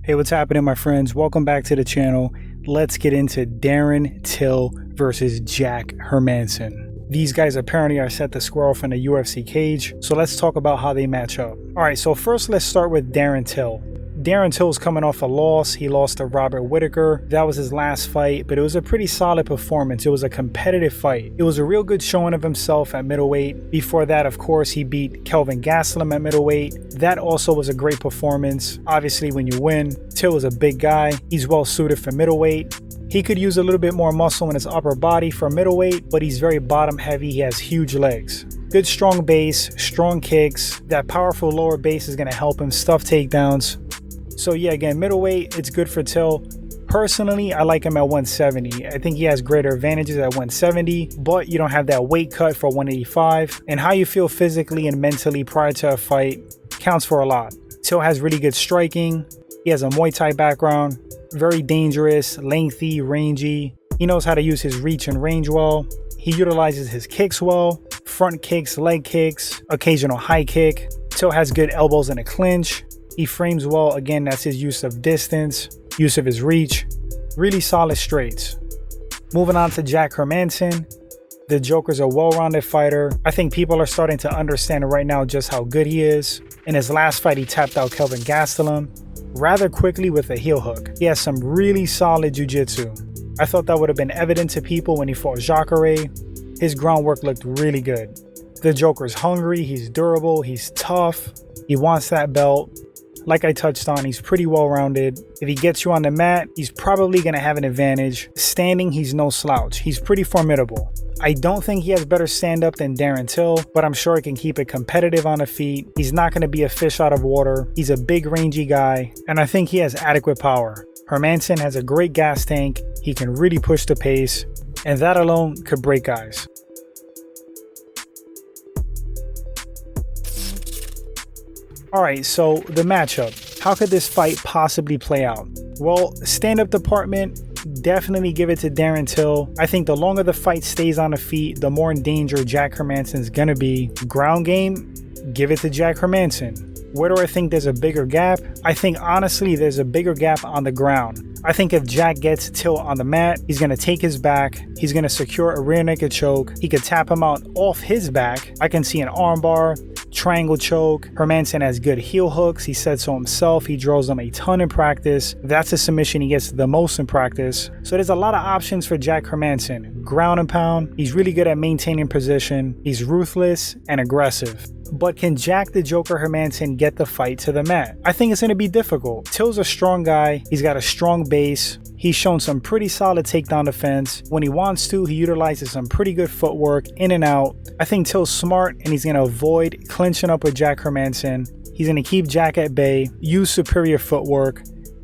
Hey, what's happening, my friends? Welcome back to the channel. Let's get into Darren Till versus Jack Hermansen. These guys apparently are set to square off in a UFC cage, so let's talk about how they match up. Alright, so first let's start with Darren Till. Darren Till's coming off a loss. He lost to Robert Whitaker. That was his last fight, but it was a pretty solid performance. It was a competitive fight. It was a real good showing of himself at middleweight. Before that, of course, he beat Kelvin Gastelum at middleweight. That also was a great performance. Obviously, when you win, Till is a big guy. He's well suited for middleweight. He could use a little bit more muscle in his upper body for middleweight, but he's very bottom heavy. He has huge legs. Good strong base, strong kicks. That powerful lower base is going to help him stuff takedowns. So yeah, again, middleweight, it's good for Till. Personally, I like him at 170. I think he has greater advantages at 170, but you don't have that weight cut for 185. And how you feel physically and mentally prior to a fight counts for a lot. Till has really good striking. He has a Muay Thai background. Very dangerous, lengthy, rangy. He knows how to use his reach and range well. He utilizes his kicks well. Front kicks, leg kicks, occasional high kick. Till has good elbows in a clinch. He frames well. Again, that's his use of distance, use of his reach. Really solid straights. Moving on to Jack Hermansen. The Joker's a well-rounded fighter. I think people are starting to understand right now just how good he is. In his last fight, he tapped out Kelvin Gastelum rather quickly with a heel hook. He has some really solid jiu-jitsu. I thought that would have been evident to people when he fought Jacare. His groundwork looked really good. The Joker's hungry, he's durable, he's tough. He wants that belt. Like I touched on, he's pretty well-rounded. If he gets you on the mat, he's probably going to have an advantage. Standing, he's no slouch. He's pretty formidable. I don't think he has better stand-up than Darren Till, but I'm sure he can keep it competitive on the feet. He's not going to be a fish out of water. He's a big, rangy guy, and I think he has adequate power. Hermansen has a great gas tank. He can really push the pace, and that alone could break guys. Alright, so the matchup. How could this fight possibly play out? Well, stand-up department, definitely give it to Darren Till. I think the longer the fight stays on the feet, the more in danger Jack Hermansen's gonna be. Ground game, give it to Jack Hermansen. Where do I think there's a bigger gap? I think honestly there's a bigger gap on the ground. I think if Jack gets Till on the mat, he's going to take his back. He's going to secure a rear naked choke. He could tap him out off his back. I can see an armbar, triangle choke. Hermansen has good heel hooks. He said so himself. He draws them a ton in practice. That's a submission he gets the most in practice. So there's a lot of options for Jack Hermansen. Ground and pound. He's really good at maintaining position. He's ruthless and aggressive. But can Jack the Joker Hermansen get the fight to the mat? I think it's going to be difficult. Till's a strong guy. He's got a strong base. He's shown some pretty solid takedown defense. When he wants to, he utilizes some pretty good footwork in and out. I think Till's smart and he's going to avoid clinching up with Jack Hermansen. He's going to keep Jack at bay, use superior footwork,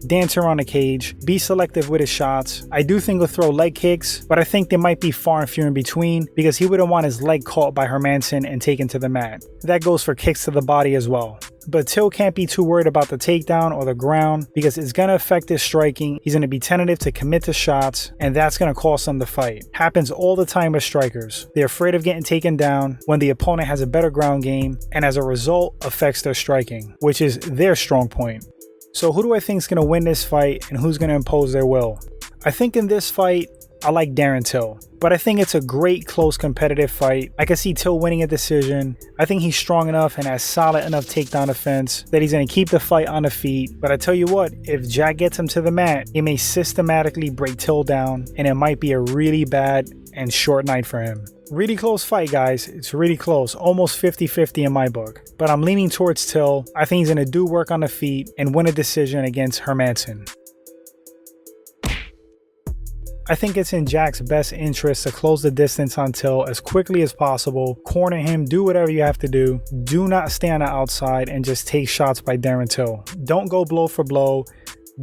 dance around the cage, be selective with his shots. I do think he'll throw leg kicks, but I think they might be far and few in between because he wouldn't want his leg caught by Hermansen and taken to the mat. That goes for kicks to the body as well. But Till can't be too worried about the takedown or the ground because it's going to affect his striking. He's going to be tentative to commit to shots, and that's going to cost him the fight. Happens all the time with strikers. They're afraid of getting taken down when the opponent has a better ground game, and as a result affects their striking, which is their strong point. So who do I think is going to win this fight and who's going to impose their will? I think in this fight, I like Darren Till, but I think it's a great close competitive fight. I can see Till winning a decision. I think he's strong enough and has solid enough takedown defense that he's going to keep the fight on the feet. But I tell you what, if Jack gets him to the mat, he may systematically break Till down and it might be a really bad and short night for him. Really close fight, guys. It's really close. Almost 50-50 in my book. But I'm leaning towards Till. I think he's going to do work on the feet and win a decision against Hermansen. I think it's in Jack's best interest to close the distance on Till as quickly as possible, corner him, do whatever you have to do. Do not stay on the outside and just take shots by Darren Till. Don't go blow for blow.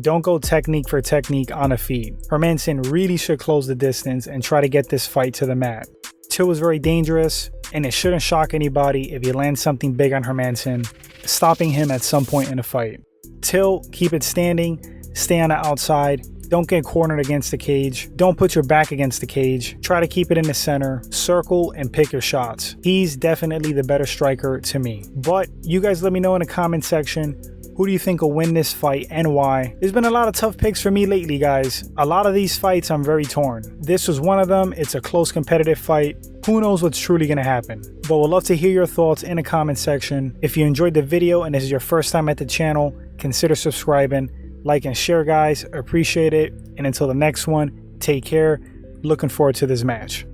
Don't go technique for technique on the feet. Hermansen really should close the distance and try to get this fight to the mat. Till is very dangerous, and it shouldn't shock anybody if he lands something big on Hermansen, stopping him at some point in the fight. Till, keep it standing, stay on the outside. Don't get cornered against the cage. Don't put your back against the cage. Try to keep it in the center. Circle and pick your shots. He's definitely the better striker to me. But you guys let me know in the comment section, Who do you think will win this fight and why? There's been a lot of tough picks for me lately, guys. A lot of these fights I'm very torn. This was one of them. It's a close competitive fight. Who knows what's truly going to happen? But we'd love to hear your thoughts in the comment section. If you enjoyed the video and this is your first time at the channel, consider subscribing. Like and share, guys. Appreciate it. And until the next one, take care. Looking forward to this match.